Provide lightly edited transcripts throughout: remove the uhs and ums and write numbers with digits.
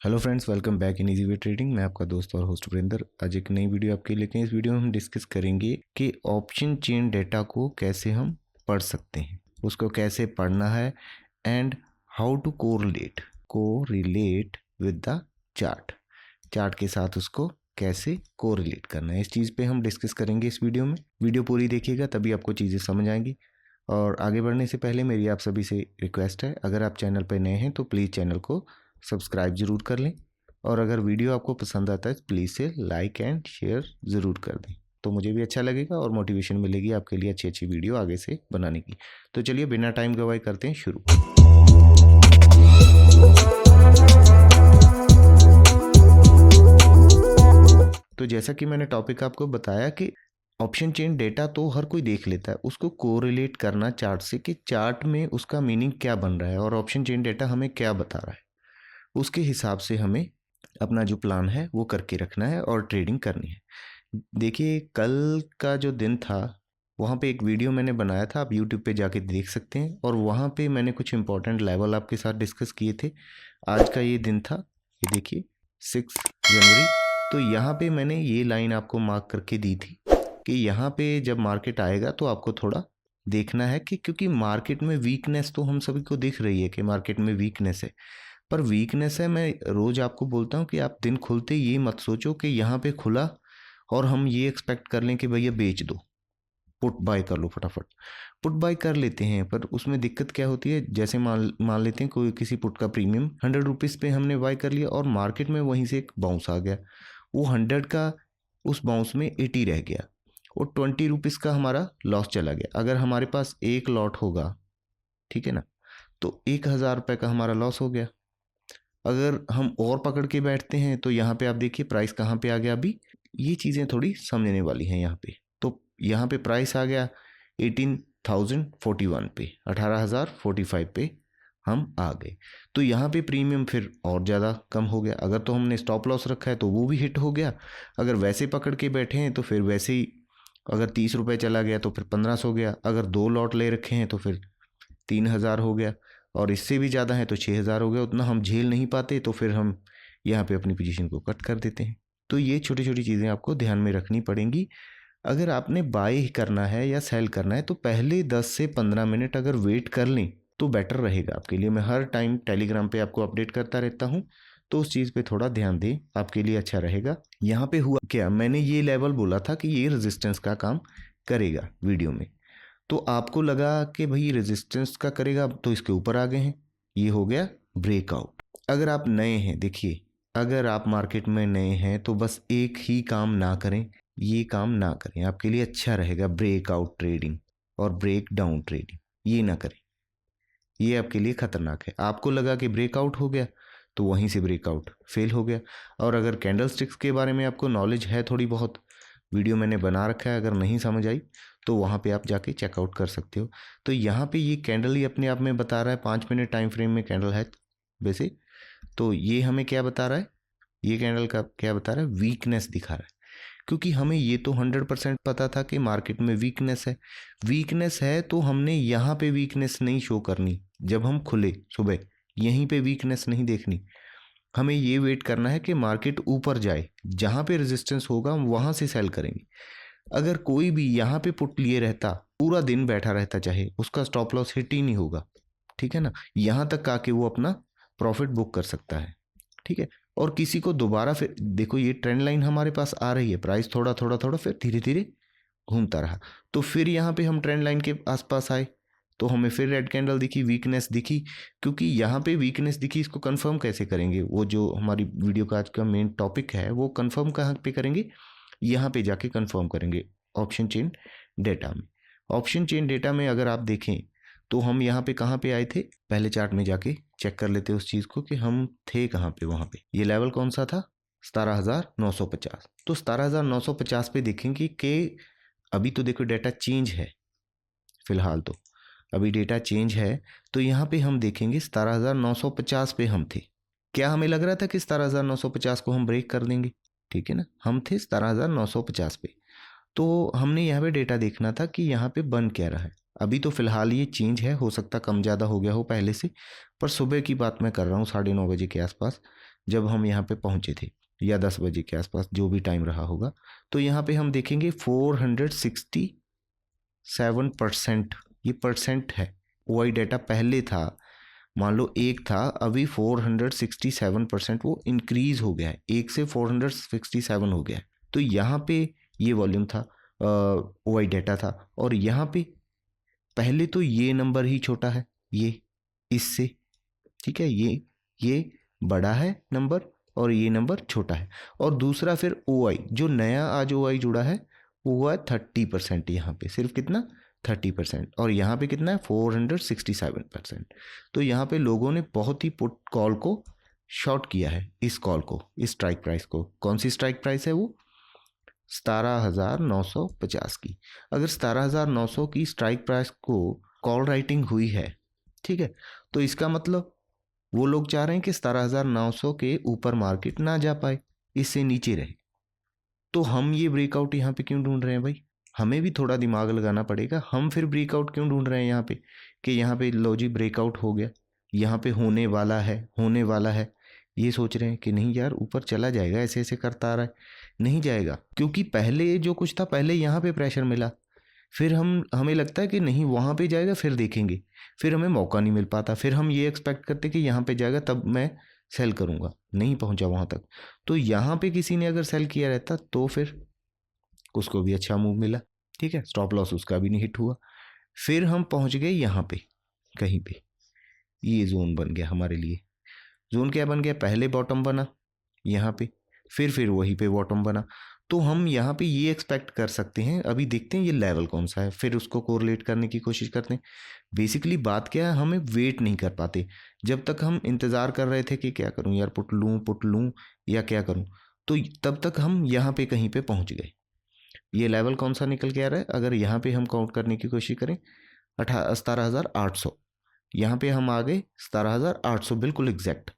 Hello friends, welcome back in easy way trading. मैं आपका दोस्त और होस्ट वरिंदर आज एक नई वीडियो आपके लेके इस वीडियो में हम डिस्कस करेंगे कि ऑप्शन चेन डेटा को कैसे हम पढ़ सकते हैं, उसको कैसे पढ़ना है and how to correlate with the chart के साथ उसको कैसे कोरिलेट करना है। इस चीज़ पे हम डिस्कस करेंगे इस वीडियो में। वीडियो पूरी देखिएगा तभी आपको चीज़ें समझ आएंगी। और आगे बढ़ने से पहले मेरी आप सभी से रिक्वेस्ट है, अगर आप चैनल पर नए हैं तो प्लीज़ चैनल को सब्सक्राइब ज़रूर कर लें, और अगर वीडियो आपको पसंद आता है तो प्लीज़ से लाइक एंड शेयर ज़रूर कर दें, तो मुझे भी अच्छा लगेगा और मोटिवेशन मिलेगी आपके लिए अच्छी अच्छी वीडियो आगे से बनाने की। तो चलिए बिना टाइम गवाए करते हैं शुरू। तो जैसा कि मैंने टॉपिक आपको बताया कि ऑप्शन चेन डेटा तो हर कोई देख लेता है, उसको कोरिलेट करना चार्ट से कि चार्ट में उसका मीनिंग क्या बन रहा है और ऑप्शन चेन डेटा हमें क्या बता रहा है, उसके हिसाब से हमें अपना जो प्लान है वो करके रखना है और ट्रेडिंग करनी है। देखिए, कल का जो दिन था वहाँ पे एक वीडियो मैंने बनाया था, आप यूट्यूब पे जाके देख सकते हैं, और वहाँ पे मैंने कुछ इंपॉर्टेंट लेवल आपके साथ डिस्कस किए थे। आज का ये दिन था, ये देखिए 6 जनवरी। तो यहाँ पे मैंने ये लाइन आपको मार्क करके दी थी कि यहाँ पे जब मार्केट आएगा तो आपको थोड़ा देखना है कि, क्योंकि मार्केट में वीकनेस तो हम सभी को दिख रही है कि मार्केट में वीकनेस है, पर वीकनेस है। मैं रोज़ आपको बोलता हूँ कि आप दिन खुलते ये मत सोचो कि यहाँ पे खुला और हम ये एक्सपेक्ट कर लें कि भैया बेच दो, पुट बाय कर लो फटाफट। पुट बाय कर लेते हैं, पर उसमें दिक्कत क्या होती है, जैसे मान लेते हैं कोई किसी पुट का प्रीमियम 100 रुपीज़ पे हमने बाय कर लिया और मार्केट में वहीं से एक बाउंस आ गया, वो 100 का उस बाउंस में 80 रह गया और 20 रुपीज़ का हमारा लॉस चला गया। अगर हमारे पास एक लॉट होगा, ठीक है ना, तो 1000 रुपये का हमारा लॉस हो गया। अगर हम और पकड़ के बैठते हैं तो यहाँ पे आप देखिए प्राइस कहाँ पे आ गया अभी, ये चीज़ें थोड़ी समझने वाली हैं यहाँ पे। तो यहाँ पे प्राइस आ गया 18,041 पे, 18,045 पे हम आ गए। तो यहाँ पे प्रीमियम फिर और ज़्यादा कम हो गया। अगर तो हमने स्टॉप लॉस रखा है तो वो भी हिट हो गया, अगर वैसे पकड़ के बैठे हैं तो फिर वैसे ही, अगर 30 रुपये चला गया तो फिर 1500 हो गया, अगर 2 लॉट ले रखे हैं तो फिर 3000 हो गया, और इससे भी ज़्यादा है तो 6000 हो गया। उतना हम झेल नहीं पाते तो फिर हम यहाँ पे अपनी पोजीशन को कट कर देते हैं। तो ये छोटी छोटी चीज़ें आपको ध्यान में रखनी पड़ेंगी। अगर आपने बाय करना है या सेल करना है तो पहले 10 से 15 मिनट अगर वेट कर लें तो बेटर रहेगा आपके लिए। मैं हर टाइम टेलीग्राम पे आपको अपडेट करता रहता हूँ, तो उस चीज़ पे थोड़ा ध्यान दें, आपके लिए अच्छा रहेगा। यहाँ पे हुआ क्या, मैंने ये लेवल बोला था कि ये रेजिस्टेंस का काम करेगा वीडियो में, तो आपको लगा कि भाई रेजिस्टेंस का करेगा, तो इसके ऊपर आ गए हैं, ये हो गया ब्रेकआउट। अगर आप नए हैं, देखिए अगर आप मार्केट में नए हैं तो बस एक ही काम ना करें, ये काम ना करें, आपके लिए अच्छा रहेगा ब्रेकआउट ट्रेडिंग और ब्रेक डाउन ट्रेडिंग, ये ना करें, ये आपके लिए खतरनाक है। आपको लगा कि ब्रेकआउट हो गया तो वहीं से ब्रेकआउट फेल हो गया। और अगर कैंडल स्टिक्स के बारे में आपको नॉलेज है थोड़ी बहुत, वीडियो मैंने बना रखा है, अगर नहीं समझ आई तो वहाँ पे आप जाके चेकआउट कर सकते हो। तो यहाँ पे ये कैंडल ही अपने आप में बता रहा है, 5 मिनट टाइम फ्रेम में कैंडल है वैसे, तो ये हमें क्या बता रहा है, ये कैंडल का क्या बता रहा है, वीकनेस दिखा रहा है। क्योंकि हमें ये तो 100% पता था कि मार्केट में वीकनेस है तो हमने यहाँ पे वीकनेस नहीं शो करनी। जब हम खुले सुबह यहीं पे वीकनेस नहीं देखनी, हमें ये वेट करना है कि मार्केट ऊपर जाए, जहाँ पे रेजिस्टेंस होगा हम वहाँ से सेल करेंगे। अगर कोई भी यहाँ पे पुट लिए रहता, पूरा दिन बैठा रहता, चाहे उसका स्टॉप लॉस हिट ही नहीं होगा, ठीक है ना, यहाँ तक आके वो अपना प्रॉफिट बुक कर सकता है, ठीक है। और किसी को दोबारा फिर देखो, ये ट्रेंड लाइन हमारे पास आ रही है, प्राइस थोड़ा थोड़ा थोड़ा फिर धीरे धीरे घूमता रहा, तो फिर यहाँ पे हम ट्रेंड लाइन के आसपास आए तो हमें फिर रेड कैंडल दिखी, वीकनेस दिखी। क्योंकि यहाँ पे वीकनेस दिखी, इसको कंफर्म कैसे करेंगे, वो जो हमारी वीडियो का आज का मेन टॉपिक है वो कंफर्म कहाँ पे करेंगे, यहाँ पे जाके कंफर्म करेंगे ऑप्शन चेन डेटा में। ऑप्शन चेन डेटा में अगर आप देखें तो हम यहाँ पे कहाँ पे आए थे, पहले चार्ट में जाके चेक कर लेते उस चीज़ को कि हम थे कहाँ पे। वहाँ पे ये लेवल कौन सा था, 17,950। तो 17,950 पे देखेंगे कि अभी तो देखो डेटा चेंज है, फिलहाल तो अभी डेटा चेंज है, तो यहाँ पे हम देखेंगे 17,950 पे हम थे। क्या हमें लग रहा था कि 17,950 को हम ब्रेक कर देंगे, ठीक है ना, हम थे 17,950 पे। तो हमने यहाँ पे डेटा देखना था कि यहाँ पे बन क्या रहा है। अभी तो फिलहाल ये चेंज है, हो सकता कम ज़्यादा हो गया हो पहले से, पर सुबह की बात मैं कर रहा हूँ 9:30 बजे के आसपास। जब हम यहाँ पे पहुँचे थे, या 10 बजे के आसपास, जो भी टाइम रहा होगा। तो यहाँ पे हम देखेंगे 467%, ये परसेंट है। OI डाटा पहले था, मान लो 1 था, अभी 467% वो इंक्रीज हो गया है, 1 से 467 हो गया है। तो यहाँ पे ये वॉल्यूम था, OI डाटा था, और यहाँ पे पहले तो ये नंबर ही छोटा है, ये इससे, ठीक है, ये बड़ा है नंबर और ये नंबर छोटा है। और दूसरा फिर OI, जो नया आज OI जुड़ा है वो हुआ है 30%, यहाँ पे सिर्फ कितना 30%, और यहाँ पे कितना है 467%। तो यहाँ पे लोगों ने बहुत ही पुट कॉल को शॉर्ट किया है, इस कॉल को, इस स्ट्राइक प्राइस को। कौन सी स्ट्राइक प्राइस है वो? 17,950 की। अगर 17,900 की स्ट्राइक प्राइस को कॉल राइटिंग हुई है, ठीक है, तो इसका मतलब वो लोग चाह रहे हैं कि 17,900 के ऊपर मार्केट ना जा पाए, इससे नीचे रहे। तो हम ये ब्रेकआउट यहाँ पे क्यों ढूंढ रहे हैं भाई? हमें भी थोड़ा दिमाग लगाना पड़ेगा। हम फिर ब्रेकआउट क्यों ढूंढ रहे हैं यहाँ पे, कि यहाँ पे लो जी ब्रेकआउट हो गया, यहाँ पे होने वाला है, होने वाला है, ये सोच रहे हैं कि नहीं यार ऊपर चला जाएगा, ऐसे ऐसे करता आ रहा है। नहीं जाएगा, क्योंकि पहले जो कुछ था, पहले यहाँ पे प्रेशर मिला, फिर हमें लगता है कि नहीं वहाँ पे जाएगा, फिर देखेंगे, फिर हमें मौका नहीं मिल पाता, फिर हम ये एक्सपेक्ट करते कि यहाँ पे जाएगा तब मैं सेल करूँगा, नहीं पहुँचा वहाँ तक। तो यहाँ पे किसी ने अगर सेल किया रहता तो फिर उसको भी अच्छा मूव मिला, ठीक है, स्टॉप लॉस उसका भी नहीं हिट हुआ। फिर हम पहुँच गए यहाँ पे कहीं पे, ये जोन बन गया हमारे लिए। जोन क्या बन गया? पहले बॉटम बना यहाँ पे, फिर वहीं पे बॉटम बना। तो हम यहाँ पे ये एक्सपेक्ट कर सकते हैं, अभी देखते हैं ये लेवल कौन सा है, फिर उसको कोरिलेट करने की कोशिश करते हैं। बेसिकली बात क्या है, हमें वेट नहीं कर पाते। जब तक हम इंतज़ार कर रहे थे कि क्या करूं यार, पुट लूं या क्या करूं, तो तब तक हम यहाँ पे कहीं पे पहुँच गए। ये लेवल कौन सा निकल के आ रहा है? अगर यहाँ पे हम काउंट करने की कोशिश करें, 17,800, यहाँ पे हम आ गए 17,800, बिल्कुल एग्जैक्ट।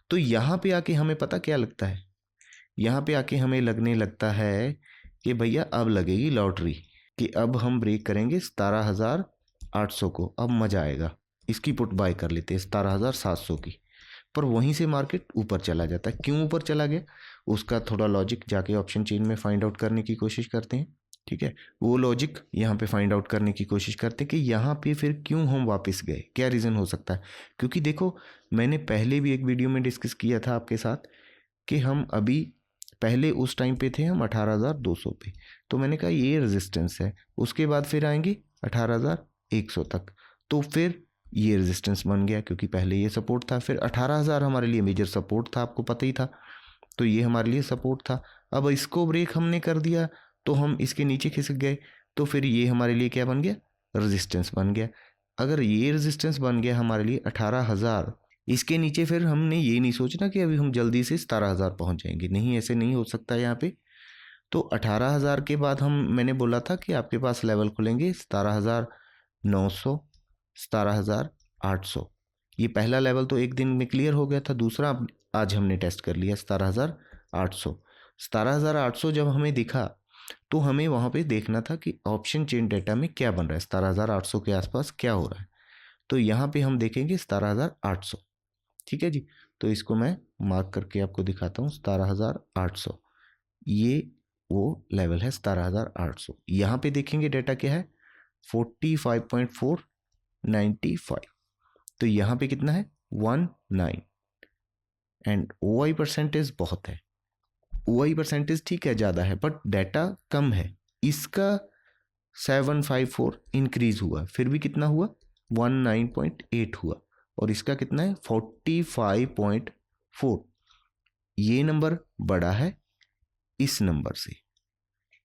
तो यहाँ पे आके हमें पता क्या लगता है, यहाँ पे आके हमें लगने लगता है कि भैया अब लगेगी लॉटरी, कि अब हम ब्रेक करेंगे 17,800 को, अब मज़ा आएगा, इसकी पुट बाय कर लेते हैं 17,700 की। पर वहीं से मार्केट ऊपर चला जाता है। क्यों ऊपर चला गया, उसका थोड़ा लॉजिक जाके ऑप्शन चेन में फाइंड आउट करने की कोशिश करते हैं, ठीक है। वो लॉजिक यहाँ पे फाइंड आउट करने की कोशिश करते हैं कि यहाँ पे फिर क्यों हम वापस गए, क्या रीज़न हो सकता है। क्योंकि देखो, मैंने पहले भी एक वीडियो में डिस्कस किया था आपके साथ कि हम अभी पहले उस टाइम पे थे हम 18,200 पे, तो मैंने कहा ये रेजिस्टेंस है, उसके बाद फिर आएंगे 18,100 तक, तो फिर ये रेजिस्टेंस बन गया, क्योंकि पहले ये सपोर्ट था। फिर 18,000 हमारे लिए मेजर सपोर्ट था, आपको पता ही था, तो ये हमारे लिए सपोर्ट था। अब इसको ब्रेक हमने कर दिया तो हम इसके नीचे खिसक गए, तो फिर ये हमारे लिए क्या बन गया, रेजिस्टेंस बन गया। अगर ये रेजिस्टेंस बन गया हमारे लिए 18,000, इसके नीचे फिर हमने ये नहीं सोचना कि अभी हम जल्दी से 17,000 पहुंच जाएंगे, नहीं, ऐसे नहीं हो सकता यहाँ पे। तो 18,000 के बाद मैंने बोला था कि आपके पास लेवल खुलेंगे 17,900, 17,800। ये पहला लेवल तो एक दिन में क्लियर हो गया था, दूसरा आज हमने टेस्ट कर लिया 17,800। 17,800 जब हमें दिखा तो हमें वहाँ पे देखना था कि ऑप्शन चेन डेटा में क्या बन रहा है, 17,800 के आसपास क्या हो रहा है। तो यहाँ पे हम देखेंगे 17,800, ठीक है जी। तो इसको मैं मार्क करके आपको दिखाता हूँ, 17,800, ये वो लेवल है 17,800। यहाँ पे देखेंगे डेटा क्या है, 45.495। तो यहाँ पे कितना है, 19, एंड OI परसेंटेज बहुत है। OI परसेंटेज ठीक है ज़्यादा है, बट डाटा कम है। इसका 754 इंक्रीज हुआ, फिर भी कितना हुआ, 19.8 हुआ, और इसका कितना है 45.4। ये नंबर बड़ा है इस नंबर से,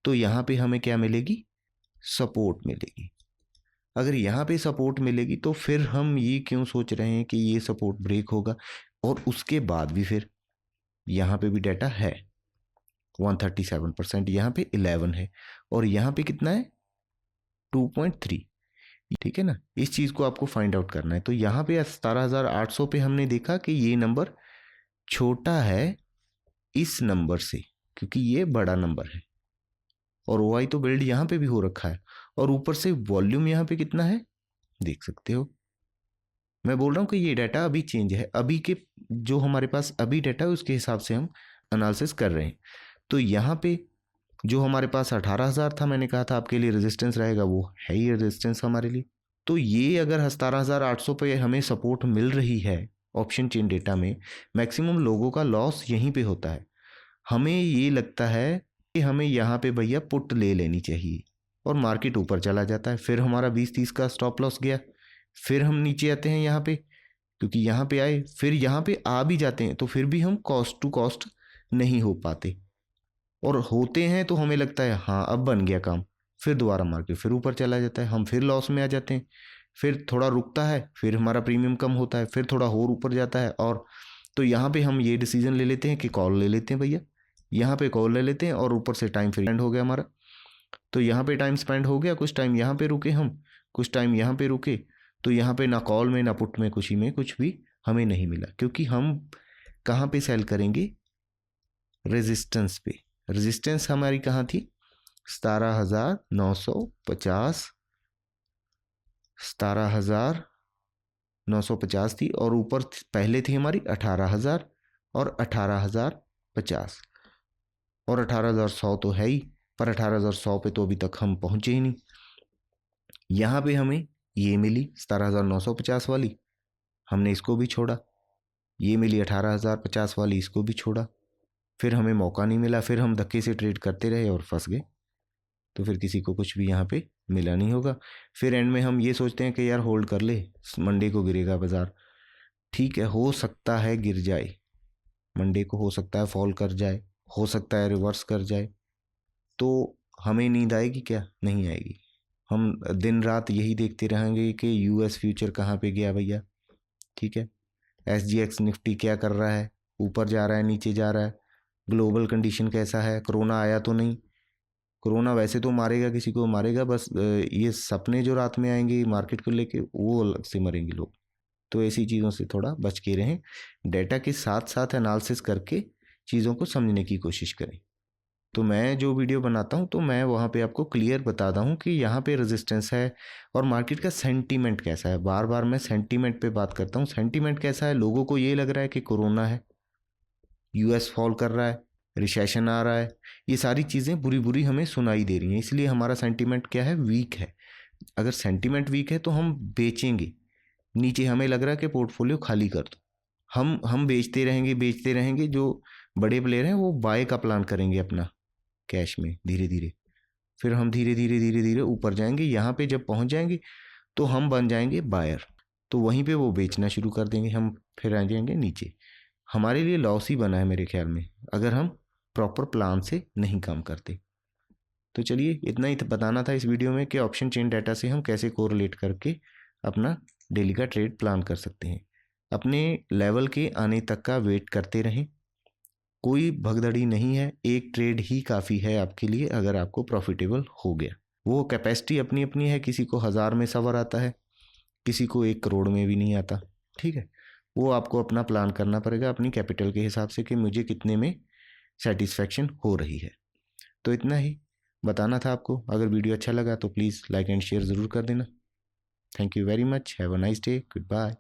तो यहाँ पे हमें क्या मिलेगी, सपोर्ट मिलेगी। अगर यहाँ पे सपोर्ट मिलेगी तो फिर हम ये क्यों सोच रहे हैं कि ये सपोर्ट ब्रेक होगा, और उसके बाद भी फिर यहाँ पे भी डाटा है 137%, यहाँ पे 11 है, और यहाँ पे कितना है 2.3, ठीक है ना। इस चीज़ को आपको फाइंड आउट करना है। तो यहाँ पे 17,800 पे हमने देखा कि ये नंबर छोटा है इस नंबर से, क्योंकि ये बड़ा नंबर है, और OI तो बिल्ड यहाँ पे भी हो रखा है, और ऊपर से वॉल्यूम यहाँ पे कितना है देख सकते हो, मैं बोल रहा हूँ कि ये डाटा अभी चेंज है, अभी के जो हमारे पास अभी डाटा है उसके हिसाब से हम एनालिसिस कर रहे हैं। तो यहाँ पे जो हमारे पास 18,000 था, मैंने कहा था आपके लिए रेजिस्टेंस रहेगा, वो है ही रेजिस्टेंस हमारे लिए। तो ये अगर 17,800 पे हमें सपोर्ट मिल रही है ऑप्शन चेन डेटा में, मैक्सिमम लोगों का लॉस यहीं पे होता है। हमें ये लगता है कि हमें यहाँ पे भैया पुट ले लेनी चाहिए, और मार्केट ऊपर चला जाता है, फिर हमारा 20-30 का स्टॉप लॉस गया, फिर हम नीचे आते हैं यहाँ पे, क्योंकि यहाँ पे आए, फिर यहाँ पे आ भी जाते हैं तो फिर भी हम कॉस्ट टू कॉस्ट नहीं हो पाते, और होते हैं तो हमें लगता है हाँ अब बन गया काम, फिर दोबारा मार्केट फिर ऊपर चला जाता है, हम फिर लॉस में आ जाते हैं, फिर थोड़ा रुकता है, फिर हमारा प्रीमियम कम होता है, फिर थोड़ा और ऊपर जाता है, और तो यहाँ पे हम ये डिसीजन ले लेते हैं कि कॉल ले लेते हैं भैया, यहाँ पे कॉल ले लेते हैं, और ऊपर से टाइम फिर एंड हो गया हमारा। तो यहाँ पे टाइम स्पेंड हो गया, कुछ टाइम यहाँ पे रुके हम, कुछ टाइम यहाँ पे रुके, तो यहाँ पे ना कॉल में ना पुट में कुछ ही में कुछ भी हमें नहीं मिला, क्योंकि हम कहाँ पे सेल करेंगे, रेजिस्टेंस पे। रेजिस्टेंस हमारी कहाँ थी, 17,950, 17,950 थी, और ऊपर पहले थी हमारी 18,000 और 18,050, और 18,100 तो है ही, पर 18,100 पे तो अभी तक हम पहुंचे ही नहीं। यहाँ पे हमें ये मिली 17,950 वाली, हमने इसको भी छोड़ा, ये मिली 18,050 वाली, इसको भी छोड़ा, फिर हमें मौका नहीं मिला, फिर हम धक्के से ट्रेड करते रहे और फंस गए, तो फिर किसी को कुछ भी यहाँ पे मिला नहीं होगा। फिर एंड में हम ये सोचते हैं कि यार होल्ड कर ले, मंडे को गिरेगा बाजार, ठीक है, हो सकता है गिर जाए, मंडे को हो सकता है फॉल कर जाए, हो सकता है रिवर्स कर जाए, तो हमें नींद आएगी क्या, नहीं आएगी। हम दिन रात यही देखते रहेंगे कि यूएस फ्यूचर कहाँ पे गया भैया, ठीक है, SGX निफ्टी क्या कर रहा है, ऊपर जा रहा है नीचे जा रहा है, ग्लोबल कंडीशन कैसा है, कोरोना आया तो नहीं, कोरोना वैसे तो मारेगा, किसी को मारेगा, बस ये सपने जो रात में आएंगे मार्केट को लेके वो अलग से मरेंगे लोग। तो ऐसी चीज़ों से थोड़ा बच के रहें, डेटा के साथ साथ एनालिसिस करके चीज़ों को समझने की कोशिश करें। तो मैं जो वीडियो बनाता हूँ तो मैं वहाँ पे आपको क्लियर बताता हूँ कि यहाँ पे रेजिस्टेंस है, और मार्केट का सेंटीमेंट कैसा है, बार बार मैं सेंटीमेंट पे बात करता हूँ। सेंटीमेंट कैसा है, लोगों को ये लग रहा है कि कोरोना है, यूएस फॉल कर रहा है, रिसेशन आ रहा है, ये सारी चीज़ें बुरी बुरी हमें सुनाई दे रही हैं, इसलिए हमारा सेंटीमेंट क्या है, वीक है। अगर सेंटीमेंट वीक है तो हम बेचेंगे, नीचे हमें लग रहा है कि पोर्टफोलियो खाली कर दो, हम बेचते रहेंगे, जो बड़े प्लेयर हैं वो बाय का प्लान करेंगे अपना कैश में धीरे धीरे, फिर हम धीरे धीरे ऊपर जाएंगे, यहाँ पे जब पहुँच जाएंगे तो हम बन जाएंगे बायर, तो वहीं पे वो बेचना शुरू कर देंगे, हम फिर आ जाएंगे नीचे। हमारे लिए लॉस ही बना है मेरे ख्याल में, अगर हम प्रॉपर प्लान से नहीं काम करते। तो चलिए इतना ही बताना था इस वीडियो में कि ऑप्शन चेन डाटा से हम कैसे कोरिलेट करके अपना डेली का ट्रेड प्लान कर सकते हैं। अपने लेवल के आने तक का वेट करते रहें, कोई भगदड़ी नहीं है, एक ट्रेड ही काफ़ी है आपके लिए अगर आपको प्रॉफिटेबल हो गया। वो कैपेसिटी अपनी अपनी है, किसी को 1,000 में सवर आता है, किसी को 1 करोड़ में भी नहीं आता, ठीक है, वो आपको अपना प्लान करना पड़ेगा अपनी कैपिटल के हिसाब से कि मुझे कितने में सेटिस्फैक्शन हो रही है। तो इतना ही बताना था आपको। अगर वीडियो अच्छा लगा तो प्लीज़ लाइक एंड शेयर ज़रूर कर देना। Thank you very much, have a nice day, good bye.